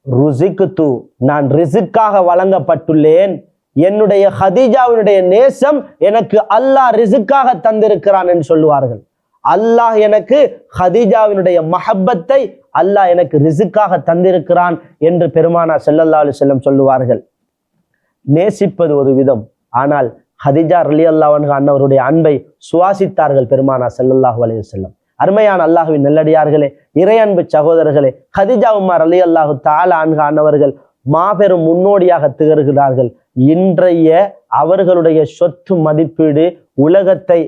ருஸிக்து, நான் ரிஸ்க்காக வழங்கப்பட்டுள்ளேன். என்னுடைய ஹதீஜாவினுடைய நேசம் எனக்கு அல்லாஹ் ரிஸ்க்காக தந்திருக்கிறான் என்று சொல்லுவார்கள். அல்லாஹ் எனக்கு ஹதீஜாவினுடைய மஹப்பத்தை அல்லாஹ் எனக்கு ரிஸ்க்காக தந்திருக்கிறான் என்று பெருமானார் ஸல்லல்லாஹு அலைஹி வஸல்லம் சொல்லுவார்கள். நேசிப்பது ஒரு விதம், ஆனால் ஹதீஜா ரலியல்லாஹு அன்ஹா அன்னவருடைய அன்பை சுவாசித்தார்கள் பெருமானார் ஸல்லல்லாஹு அலைஹி வஸல்லம். அருமையான அல்லாஹ்வின் நல்லடியார்களே, இறையன்பு சகோதரர்களே, ஹதீஜா உம்மார் ரலியல்லாஹு தஆலா அன்ஹா அன்னவர்கள் மாபெரும் முன்னோடியாக திகழ்கிறார்கள். இன்றைய அவர்களுடைய சொத்து மதிப்பீடு உலகத்தை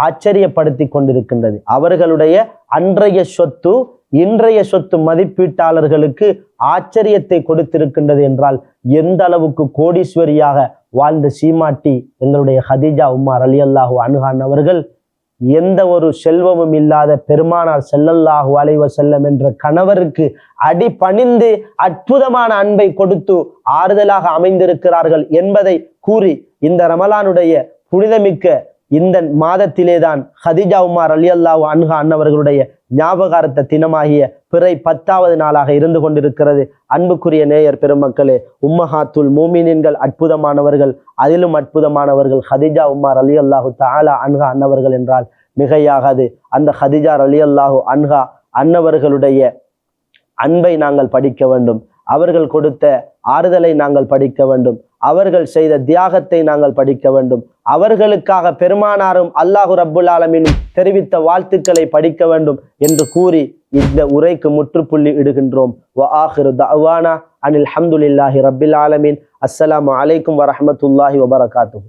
ஆச்சரியப்படுத்தி கொண்டிருக்கின்றது. அவர்களுடைய அன்றைய சொத்து இன்றைய சொத்து மதிப்பீட்டாளர்களுக்கு ஆச்சரியத்தை கொடுத்திருக்கின்றது என்றால் எந்த அளவுக்கு கோடீஸ்வரியாக வாழ்ந்த சீமாட்டி எங்களுடைய ஹதீஜா உம்மார் ரலியல்லாஹு அன்ஹா அவர்கள் எந்த ஒரு செல்வமும் இல்லாத பெருமானார் ஸல்லல்லாஹு அலைஹி வஸல்லம் என்ற கணவருக்கு அடிபணிந்து அற்புதமான அன்பை கொடுத்து ஆறுதலாக அமைந்திருக்கிறார்கள் என்பதை கூறி இந்த ரமலானுடைய புனிதமிக்க இந்த மாதத்திலேதான் ஹதீஜா உம்மார் ரலியல்லாஹு அன்ஹா அன்னவர்களுடைய ஞாபகார்த்த தினமாகிய பிறை 10வது நாளாக இருந்து கொண்டிருக்கிறது. அன்புக்குரிய நேயர் பெருமக்களே, உம்மஹாத்துல் மூமினீன்கள் அற்புதமானவர்கள், அதிலும் அற்புதமானவர்கள் ஹதீஜா உம்மார் ரலியல்லாஹு தஆலா அன்ஹா அன்னவர்கள் என்றால் மிகையாகாது. அந்த ஹதீஜா ரலியல்லாஹு அன்ஹா அன்னவர்களுடைய அன்பை நாங்கள் படிக்க வேண்டும், அவர்கள் கொடுத்த ஆறுதலை நாங்கள் படிக்க வேண்டும், அவர்கள் செய்த தியாகத்தை நாங்கள் படிக்க வேண்டும், அவர்களுக்காக பெருமானாரும் அல்லாஹு ரப்புல் ஆலமீனும் தெரிவித்த வாழ்த்துக்களை படிக்க வேண்டும் என்று கூறி இந்த உரைக்கு முற்றுப்புள்ளி இடுகின்றோம். வ ஆகிரு தஅவானா அனில் ஹம்துலில்லாஹி ரப்பில் ஆலமீன். அஸ்ஸலாமு அலைக்கும் வரஹ்மத்துல்லாஹி வபரகாத்துஹு.